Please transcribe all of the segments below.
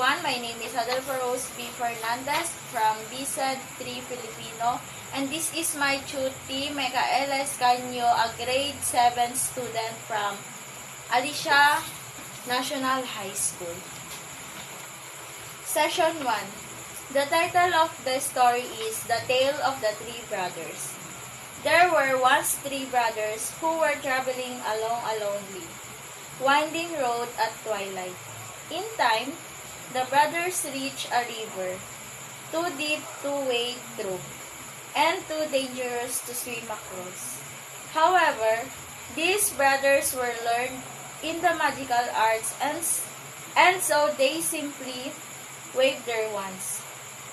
everyone. My name is Adelpha Rose B. Fernandez from BSED 3 Filipino, and this is my tutor, Micaela Escanio, a grade 7 student from Alicia National High School. Session 1. The title of the story is The Tale of the Three Brothers. There were once three brothers who were traveling along a lonely, winding road at twilight. In time, the brothers reached a river, too deep to wade through, and too dangerous to swim across. However, these brothers were learned in the magical arts, and so they simply waved their wands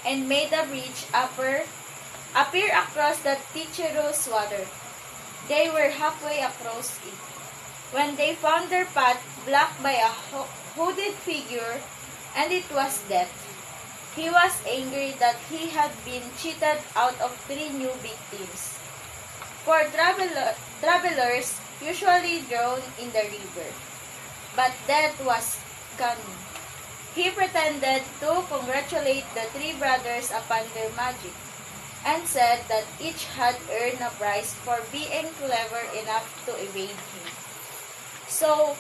and made the bridge appear across the treacherous water. They were halfway across it when they found their path blocked by a hooded figure, and it was Death. He was angry that he had been cheated out of 3 new victims. For travelers usually drown in the river, but Death was cunning. He pretended to congratulate the 3 brothers upon their magic, and said that each had earned a prize for being clever enough to evade him. So,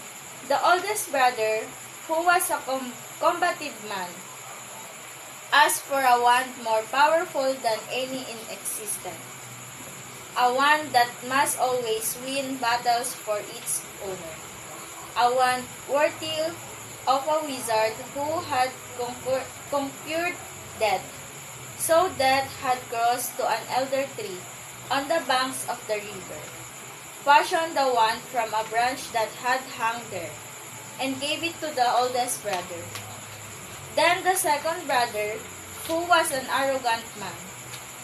the oldest brother, who was a combative man, asked for a wand more powerful than any in existence, a wand that must always win battles for its owner, a wand worthy of a wizard who had conquered death. So Death had crossed to an elder tree on the banks of the river, fashioned the wand from a branch that had hung there, and gave it to the oldest brother. Then the second brother, who was an arrogant man,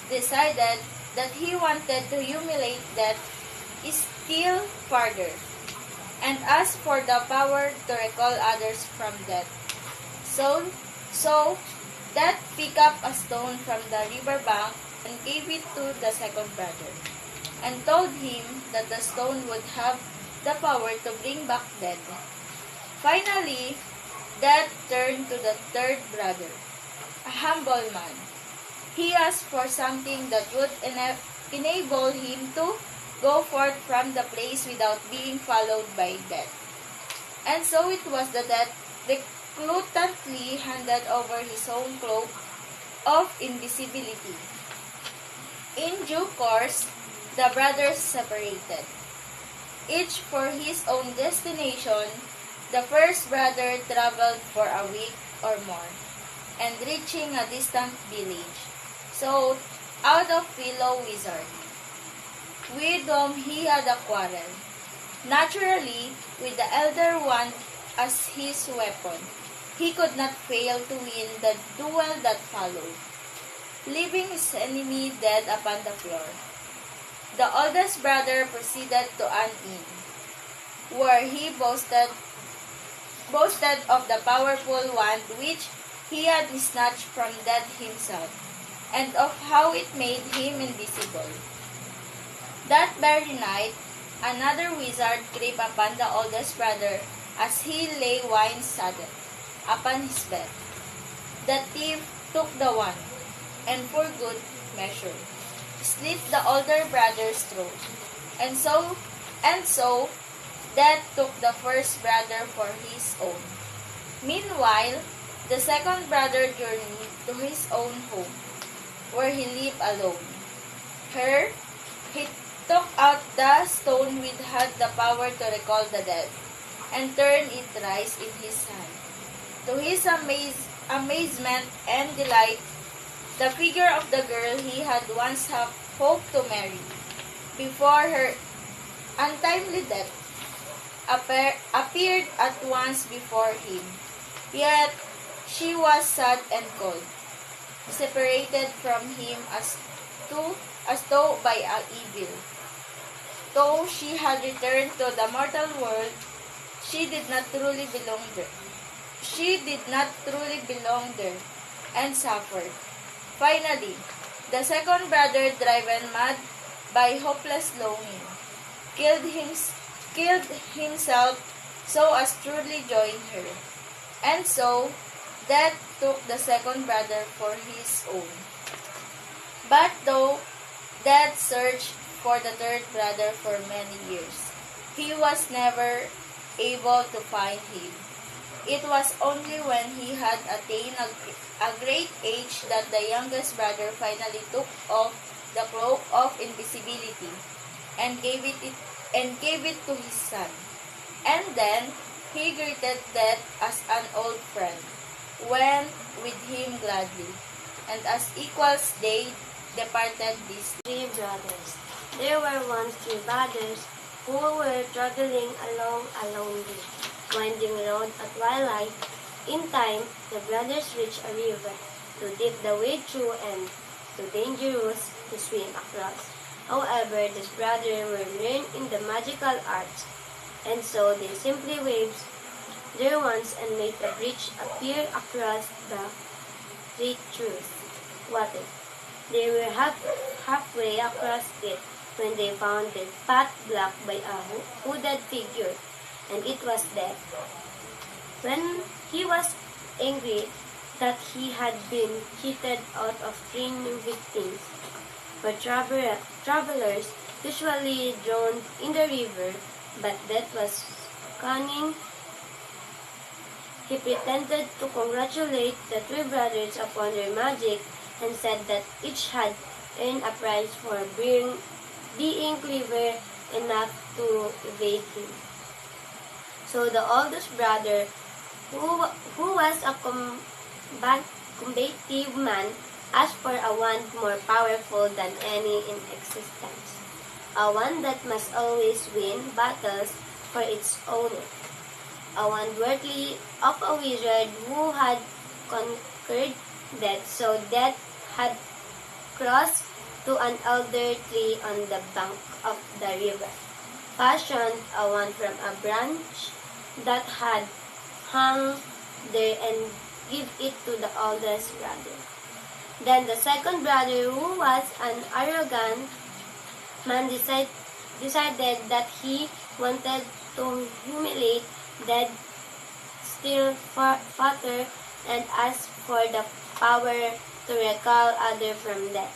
decided that he wanted to humiliate Death still further, and asked for the power to recall others from death. So Death picked up a stone from the river bank and gave it to the second brother, and told him that the stone would have the power to bring back Death. Finally, Death turned to the third brother, a humble man. He asked for something that would enable him to go forth from the place without being followed by Death. And so it was that Death reluctantly handed over his own cloak of invisibility. In due course, the brothers separated, each for his own destination. The first brother traveled for a week or more, and reaching a distant village, sought out a fellow wizard, with whom he had a quarrel. Naturally, with the elder one as his weapon, he could not fail to win the duel that followed, leaving his enemy dead upon the floor. The oldest brother proceeded to an inn, where he boasted of the powerful wand which he had snatched from Death himself, and of how it made him invisible. That very night, another wizard crept upon the oldest brother as he lay wine-sodden upon his bed. The thief took the wand, and for good measure, slit the older brother's throat. And so Death took the first brother for his own. Meanwhile, the second brother journeyed to his own home, where he lived alone. Here, he took out the stone which had the power to recall the dead, and turned it rise in his hand. To his amazement and delight, the figure of the girl he had once hoped to marry, before her untimely death, appeared at once before him. Yet she was sad and cold, separated from him as though by an evil. Though she had returned to the mortal world, she did not truly belong there. And suffered. Finally, the second brother, driven mad by hopeless longing, killed himself so as truly join her. And so, Death took the second brother for his own. But though Death searched for the third brother for many years, he was never able to find him. It was only when he had attained a great age that the youngest brother finally took off the cloak of invisibility and gave it to his son. And then he greeted Death as an old friend, went with him gladly, and as equals they departed these Three brothers. There were once three brothers who were traveling along a lonely, winding road at twilight. In time, the brothers reached a river, too deep to wade through and too dangerous to swim across. However, these brothers were learned in the magical arts, and so they simply waved their wands and made a bridge appear across the treacherous water. They were halfway across it when they found their path blocked by a hooded figure, and it was Death. When he was angry that he had been cheated out of 3 new victims, for travelers usually drowned in the river, but Death was cunning. He pretended to congratulate the three brothers upon their magic and said that each had earned a prize for being clever enough to evade him. So the oldest brother, who was a combative man, asked for a wand more powerful than any in existence, a wand that must always win battles for its owner, a wand worthy of a wizard who had conquered Death. So Death had crossed to an elder tree on the bank of the river, fashioned a wand from a branch that had hung there and give it to the oldest brother. Then the second brother, who was an arrogant man, decided that he wanted to humiliate Death still further and asked for the power to recall others from death.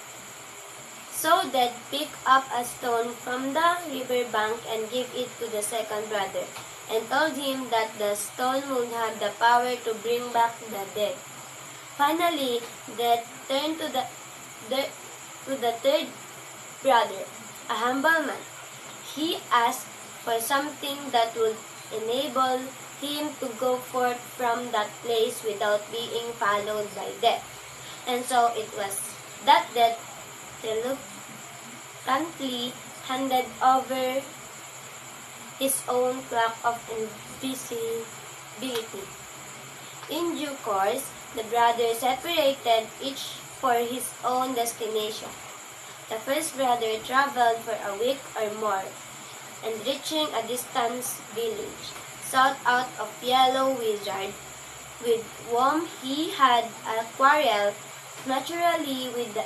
So Death picked up a stone from the river bank and gave it to the second brother, and told him that the stone would have the power to bring back the dead. Finally, Death turned to the third brother, a humble man. He asked for something that would enable him to go forth from that place without being followed by Death. And so it was that Death reluctantly handed over his own cloak of invisibility. In due course, the brothers separated each for his own destination. The first brother traveled for a week or more, and reaching a distant village, sought out a yellow wizard with whom he had a quarrel, naturally with the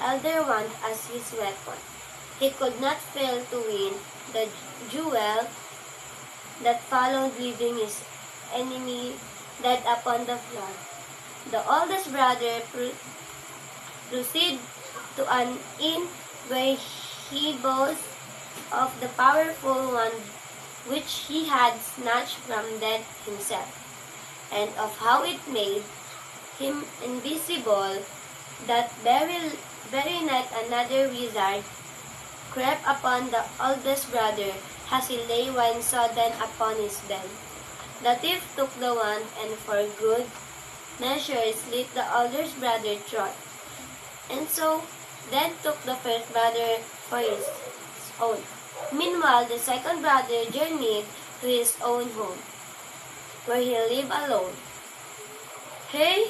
elder one as his weapon. He could not fail to win the jewel that followed, leaving his enemy dead upon the floor. The oldest brother proceeded to an inn where he boasted of the powerful one which he had snatched from Death himself, and of how it made him invisible. That very night another wizard crept upon the oldest brother as he lay wine sodden upon his bed. The thief took the wand and for good measure slit the oldest brother's throat. And so Death took the first brother for his own. Meanwhile, the second brother journeyed to his own home, where he lived alone. Here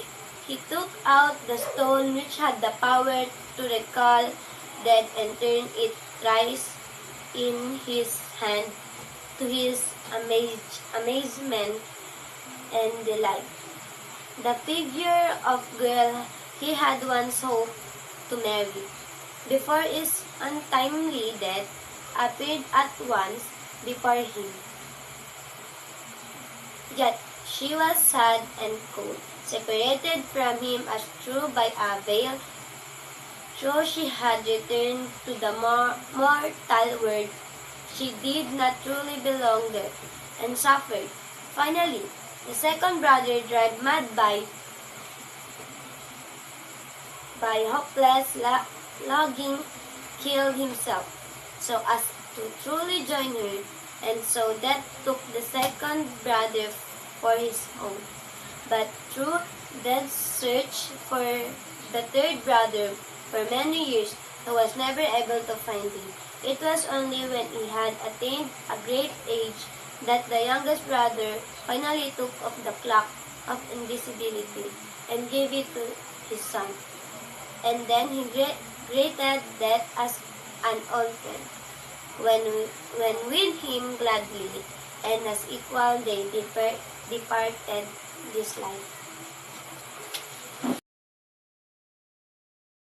he took out the stone which had the power to recall Death and turned it thrice in his hand, to his amazement and delight. The figure of girl he had once hoped to marry, before his untimely death, appeared at once before him. Yet She was sad and cold, separated from him as through by a veil. Though she had returned to the mortal world, she did not truly belong there, and suffered. Finally, the second brother, driven mad by hopeless longing, killed himself, so as to truly join her, and so Death took the second brother for his own. But through Death's search for the third brother for many years, he was never able to find him. It was only when he had attained a great age that the youngest brother finally took off the cloak of invisibility and gave it to his son. And then he greeted Death as an old friend. When with him gladly, and as equal they departed this life.